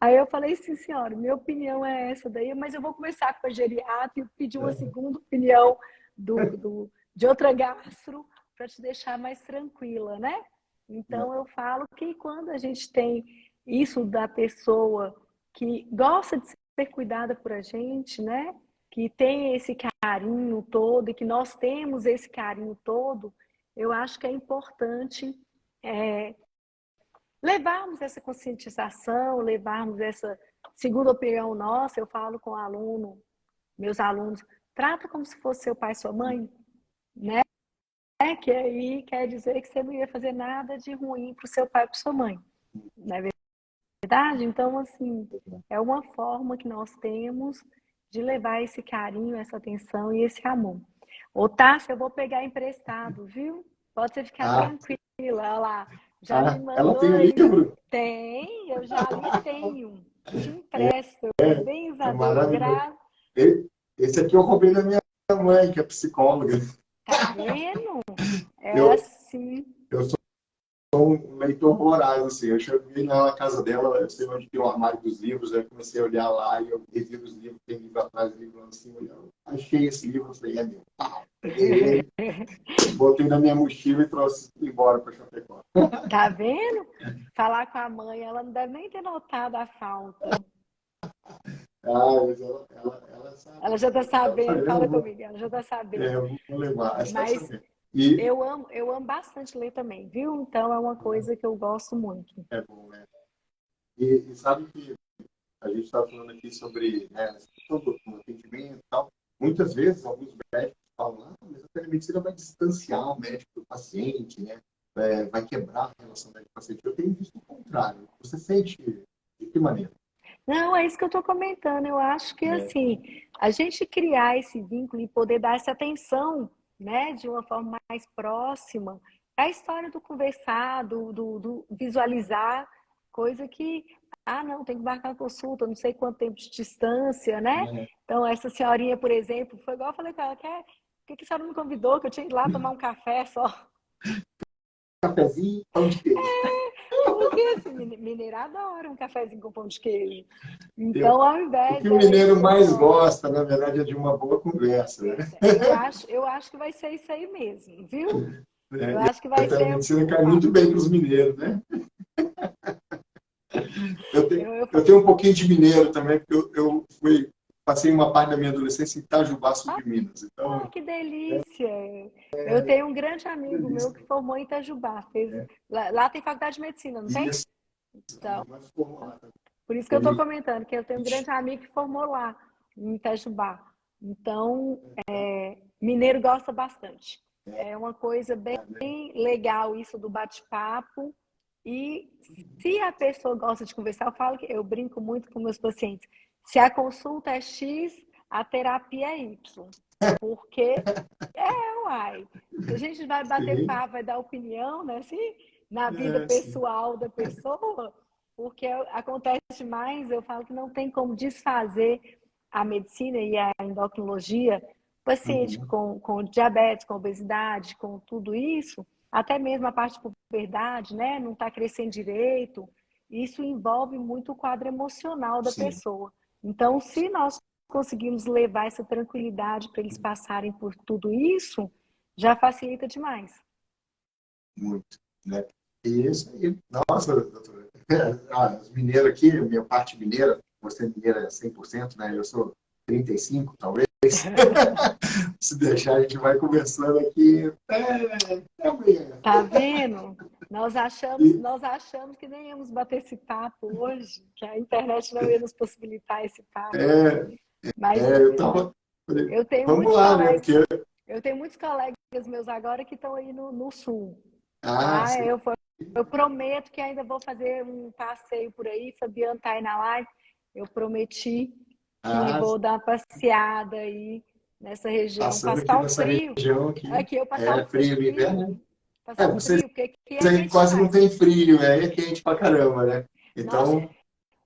Aí eu falei assim, senhora, minha opinião é essa daí, mas eu vou conversar com a geriatra e pedir uma segunda opinião de outra gastro para te deixar mais tranquila, né? Então eu falo que quando a gente tem isso da pessoa que gosta de ser cuidada por a gente, né? Que tem esse carinho todo e que nós temos esse carinho todo, eu acho que é importante levarmos essa conscientização, levarmos essa segunda opinião nossa. Eu falo com o aluno, meus alunos, trata como se fosse seu pai e sua mãe, né? Que aí quer dizer que você não ia fazer nada de ruim para o seu pai e para sua mãe, não é verdade? Então, assim, é uma forma que nós temos de levar esse carinho, essa atenção e esse amor. Ô, Tássia, eu vou pegar emprestado, viu? Pode você ficar tranquila, olha lá. Já me mandou. Ela tem o livro? Tem, eu já lhe tenho. Te empresto. Bens a Deus, maravilhoso. Esse aqui eu roubei da minha mãe, que é psicóloga. Tá vendo? É Eu assim. Eu sou um leitor voraz, assim. Eu cheguei na casa dela, eu sei onde tem o armário dos livros, aí eu comecei a olhar lá e eu reviro os livros, tem livro atrás, livro lá assim, olhando. Achei esse livro, falei, é meu. Pá, peguei ele, botei na minha mochila e trouxe embora para Chapecó. Tá vendo? Falar com a mãe, ela não deve nem ter notado a falta. Mas ela sabe. Ela já tá Eu sabendo, falei, fala comigo, ela já tá sabendo. eu vou levar, essa vai Mas saber. E eu amo bastante ler também, viu? Então é uma coisa que eu gosto muito. é bom, né? E sabe que a gente está falando aqui sobre, né, essa questão do atendimento e tal. Muitas vezes, alguns médicos falam, mas a telemedicina vai distanciar o médico do paciente, né? Vai quebrar a relação médico-paciente. Eu tenho visto o contrário. Você sente de que maneira? Não, é isso que eu estou comentando. Eu acho que É, assim, a gente criar esse vínculo e poder dar essa atenção, né, de uma forma mais próxima, é a história do conversar, do visualizar, coisa que, não, tem que marcar uma consulta, não sei quanto tempo de distância, né? né? Então, essa senhorinha, por exemplo, foi igual eu falei com ela, por que a senhora me convidou? Que eu tinha ido lá tomar um café só. Cafezinho, pão de queijo. Porque assim, mineiro adora um cafezinho com pão de queijo. Eu, Então, ao o invés que o dela ir mineiro pro mais consultório, gosta, na verdade, é de uma boa conversa, né? eu acho que vai ser isso aí mesmo, viu? Eu E acho que a vai ser telemedicina o cai muito papo. bem para os mineiros, né? Eu tenho, Eu eu tenho um pouquinho de mineiro também, porque passei uma parte da minha adolescência em Itajubá, sul de Minas. Então, que delícia! Eu tenho um grande amigo meu delícia. que formou em Itajubá. Lá tem faculdade de medicina, não tem? Isso, Então, mas formou lá também. por isso que eu estou Ele, comentando, que eu tenho um grande amigo que formou lá, em Itajubá. Então, mineiro gosta bastante. É uma coisa bem legal isso do bate-papo. E se a pessoa gosta de conversar, eu brinco muito com meus pacientes. Se a consulta é X, a terapia é Y. Porque uai. Se a gente vai bater sim, papo, vai dar opinião, né? Assim, na vida sim. pessoal da pessoa, porque acontece mais, eu falo que não tem como desfazer a medicina e a endocrinologia, paciente Uhum, com diabetes, com obesidade, com tudo isso, até mesmo a parte de puberdade, né? Não está crescendo direito, isso envolve muito o quadro emocional da sim, pessoa. Então, se nós conseguimos levar essa tranquilidade para eles passarem por tudo isso, já facilita demais. muito. Né? E isso aí. Nossa, doutora. Os mineiros aqui, minha parte mineira, você é mineira 100%, né? Eu sou 35%, talvez. Se deixar, a gente vai conversando aqui. Amanhã. Tá vendo? E, Nós achamos que nem íamos bater esse papo hoje, que a internet não ia nos possibilitar esse papo. é, Mas eu tava. Falei, eu tenho vamos muitos lá, né? colegas, Porque. eu tenho muitos colegas meus agora que estão aí no sul, Ah, tá? sim. Eu prometo que ainda vou fazer um passeio por aí. Fabiano tá aí na live. Eu prometi que Ah, vou dar uma passeada aí nessa região, passando aqui passar o nessa frio. região aqui. Aqui eu passar É o frio no frio, inverno. passar o Vocês frio, porque aqui é aí quente quase não demais. tem frio, é quente pra caramba, né? Nossa, Então,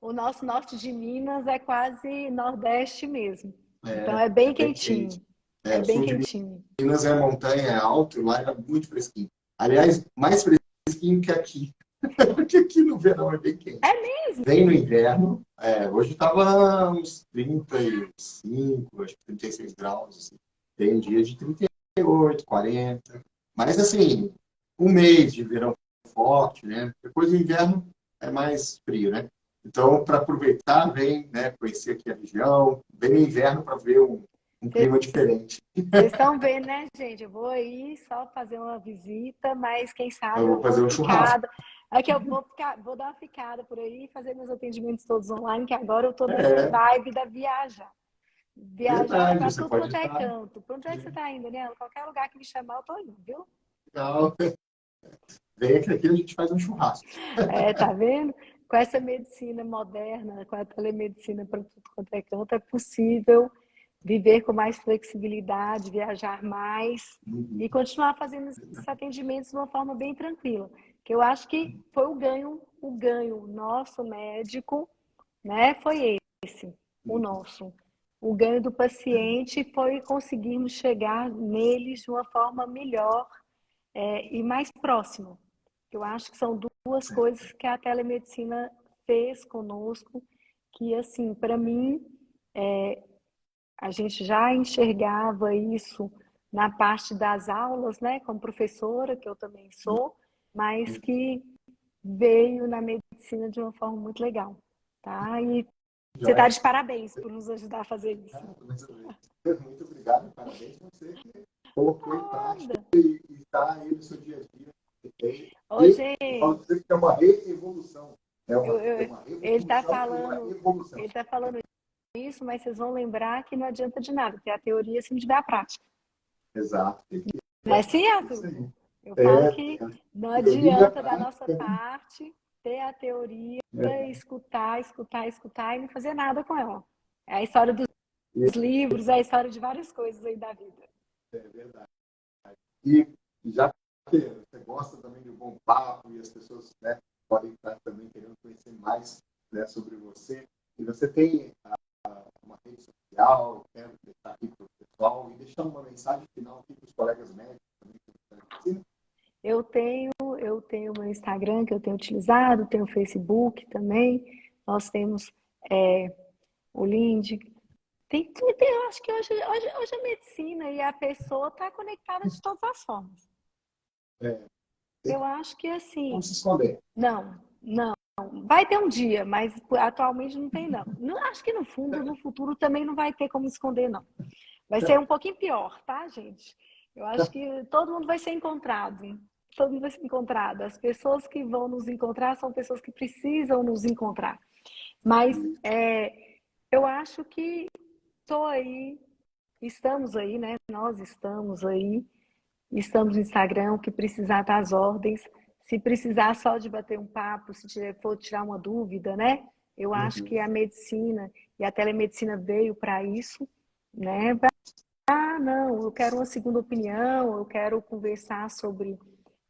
o nosso norte de Minas é quase nordeste mesmo. Então é, é bem é bem quente. quentinho. É É, o bem sul de quentinho. Minas é montanha, é alto, lá é muito fresquinho. Aliás, mais fresquinho que aqui, porque aqui no verão é bem quente. É mesmo? Vem no inverno, hoje estava uns 35, acho que 36 graus, assim. Tem dia de 38, 40. Mas, assim, um mês de verão forte, né? Depois do inverno é mais frio, né? Então, para aproveitar, vem, né, conhecer aqui a região, vem no inverno para ver um clima diferente. Vocês estão vendo, né, gente? Eu vou aí só fazer uma visita, mas quem Eu sabe eu vou dou fazer uma um churrasco. ficada. Aqui eu vou dar uma ficada por aí, fazer meus atendimentos todos online, que agora eu tô nessa É vibe da viajar. Viajar verdade, para você tudo pode quanto é estar. canto. Para onde é que você tá indo, Daniela? Qualquer lugar que me chamar, eu tô indo, viu? Legal. Vem que aqui a gente faz um churrasco. Tá vendo? Com essa medicina moderna, com a telemedicina para tudo quanto é canto, é possível viver com mais flexibilidade, viajar mais Uhum. e continuar fazendo esses atendimentos de uma forma bem tranquila. Que eu acho que foi o ganho nosso médico, né? Foi esse, o nosso. O ganho do paciente foi conseguirmos chegar neles de uma forma melhor, e mais próxima. Eu acho que são duas coisas que a telemedicina fez conosco, que, assim, para mim, a gente já enxergava isso na parte das aulas, né, como professora, que eu também sou, mas que veio na medicina de uma forma muito legal, tá? E você está Joia. de parabéns por nos ajudar a fazer isso. Muito obrigado, parabéns a você que colocou em prática Nada. e está aí no seu dia a dia. Ô, Eu falo gente, para você que é uma reevolução. É uma ele está revolução e uma falando, evolução. ele tá falando isso, mas vocês vão lembrar que não adianta de nada, porque a teoria se não tiver a prática. Exato. Não é assim, Isso Arthur? aí. Eu falo É, que não teoria, adianta da nossa prática, né? parte ter a teoria, É, escutar, escutar, escutar e não fazer nada com ela. É a história dos é livros, é a história de várias coisas aí da vida. verdade. E já que você gosta também de um bom papo e as pessoas, né, podem estar também querendo conhecer mais, né, sobre você, e você tem uma rede social, quero deixar aqui para o pessoal e deixar uma mensagem final aqui para os colegas médicos também que estão aqui. Eu tenho o meu Instagram que eu tenho utilizado, tenho o Facebook também, nós temos o LinkedIn. Eu acho que hoje a medicina e a pessoa está conectada de todas as formas. É, Eu acho que assim, não se esconder. não. Vai ter um dia, mas atualmente não tem, não. Acho que no fundo, no futuro também não vai ter como esconder, não. Vai ser um pouquinho pior, tá, gente? Eu acho que todo mundo vai ser encontrado. Todo mundo vai ser encontrado. As pessoas que vão nos encontrar são pessoas que precisam nos encontrar. Mas eu acho que estou aí, estamos aí, né? Nós estamos aí. Estamos no Instagram, o que precisar tá às ordens. Se precisar só de bater um papo, se for tirar uma dúvida, né? Eu acho que a medicina e a telemedicina veio para isso, né? Não, eu quero uma segunda opinião, eu quero conversar sobre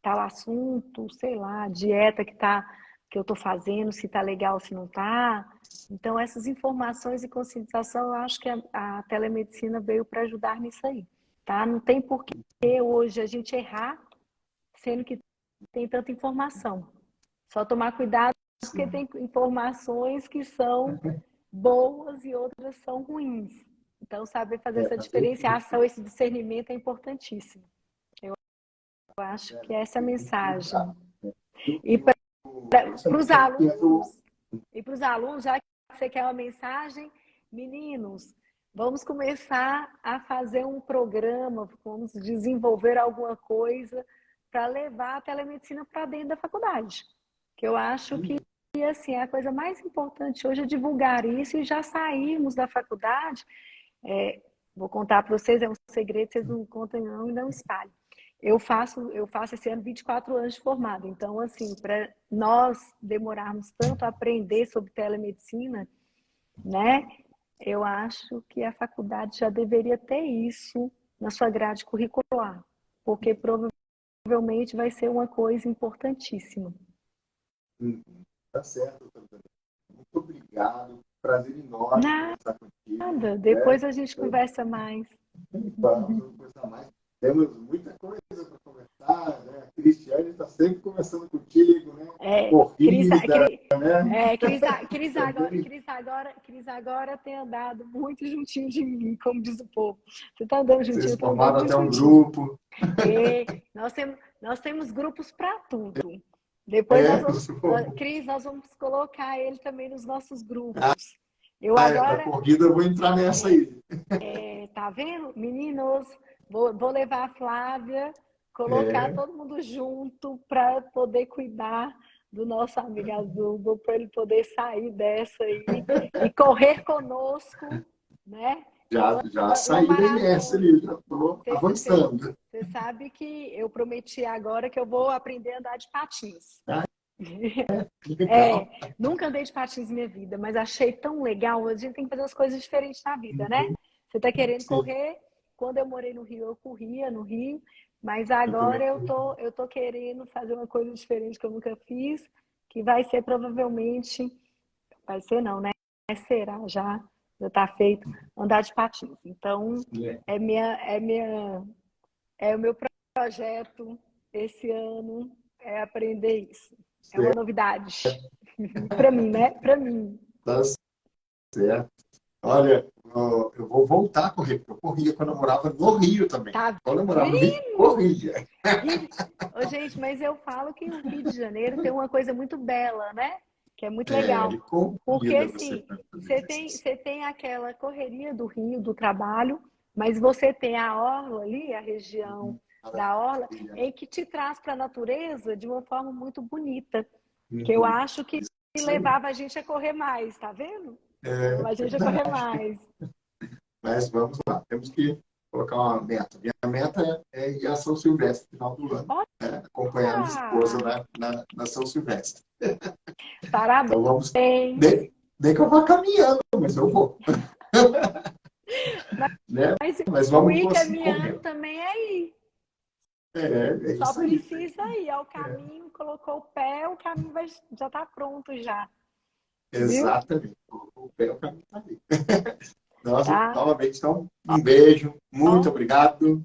tal assunto, sei lá, dieta que eu estou fazendo, se está legal, se não está. Então, essas informações e conscientização, eu acho que a telemedicina veio para ajudar nisso aí, tá? Não tem por que hoje a gente errar, sendo que tem tanta informação. Só tomar cuidado porque Sim. tem informações que são boas e outras são ruins. Então, saber fazer essa Fazer diferenciação, esse discernimento é importantíssimo. Eu acho que essa é a mensagem. E para os alunos, já que você quer uma mensagem, meninos, vamos começar a fazer um programa, vamos desenvolver alguma coisa para levar a telemedicina para dentro da faculdade. Que eu acho que assim, a coisa mais importante hoje é divulgar isso e já sairmos da faculdade. Vou contar para vocês, é um segredo, vocês não contam não e não espalhem. Eu faço esse ano 24 anos de formado. Então, assim, para nós demorarmos tanto a aprender sobre telemedicina, né? Eu acho que a faculdade já deveria ter isso na sua grade curricular, porque provavelmente vai ser uma coisa importantíssima. Tá certo, também. Muito obrigado. Prazer enorme conversar contigo. Nada, Né? depois a gente conversa mais. Vamos conversar mais. Temos muita coisa para conversar, né? A Cristiane está sempre conversando contigo, né? Cris, Corrida, né? Cris agora tem andado muito juntinho de mim, como diz o povo. Você está andando juntinho, eu Vocês estou andando formaram muito até um juntinho. grupo. Nós temos grupos para tudo. Depois Formou. Cris, nós vamos colocar ele também nos nossos grupos. Eu Da agora, corrida eu vou entrar nessa aí. tá vendo? Meninos, vou levar a Flávia, colocar todo mundo junto para poder cuidar do nosso amigo Azul, para ele poder sair dessa aí e correr conosco, né? Já Uma saí da IS maratona. ali, já estou avançando. Você sabe que eu prometi agora que eu vou aprender a andar de patins. Legal. Nunca andei de patins na minha vida, mas achei tão legal. A gente tem que fazer as coisas diferentes na vida, né? Você está querendo correr? Quando eu morei no Rio, eu corria no Rio, mas agora eu tô querendo fazer uma coisa diferente que eu nunca fiz, que vai ser provavelmente, vai ser não, né? Será já está feito andar de patins. Então é o meu projeto esse ano é aprender isso. É uma novidade. Para mim, né? Para mim. Tá certo. Olha, eu vou voltar a correr, porque eu corria quando eu morava no Rio também. Tá Quando eu morava no Rio, vendo? corria. Ô, gente, mas eu falo que o Rio de Janeiro tem uma coisa muito bela, né? Que é muito Ele legal. Porque, convida você assim, para fazer exercício. você tem aquela correria do Rio, do trabalho, mas você tem a orla ali, a região da orla, Maravilha. em que te traz para a natureza de uma forma muito bonita. Que eu Uhum. acho que Isso aí. levava a gente a correr mais, tá vendo? É Levava a gente a correr verdade. mais. Mas vamos lá, temos que colocar uma meta. Minha meta é ir a São Silvestre no final do ano, né? Acompanhar minha esposa Olha! na São Silvestre. Então vamos. Parabéns! Nem que eu vá caminhando, mas eu vou. Né? Mas Mas o vamos ir conseguir caminhando correr. também é ir. É Só isso aí. precisa ir ao caminho, colocou o pé, o caminho já está pronto já. Viu? Exatamente. O pé, o caminho está ali. Nossa, Tá? novamente, então, um beijo. Muito Ó, obrigado.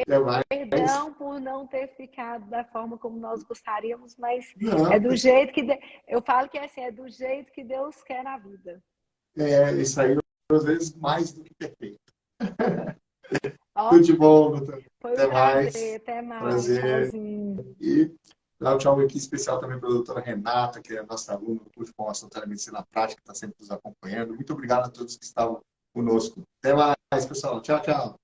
Até mais. perdão por não ter ficado da forma como nós gostaríamos, mas é Não, do jeito que eu falo que é assim, é do jeito que Deus quer na vida. isso aí, às vezes, mais do que perfeito. Ó, Tudo de bom, doutor. foi um Até prazer, mais. até mais, Prazer. tchauzinho. E dar um tchau aqui especial também para a doutora Renata, que é a nossa aluna do curso de formação de Medicina Prática, que está sempre nos acompanhando. Muito obrigado a todos que estavam conosco. Até mais, pessoal. Tchau, tchau.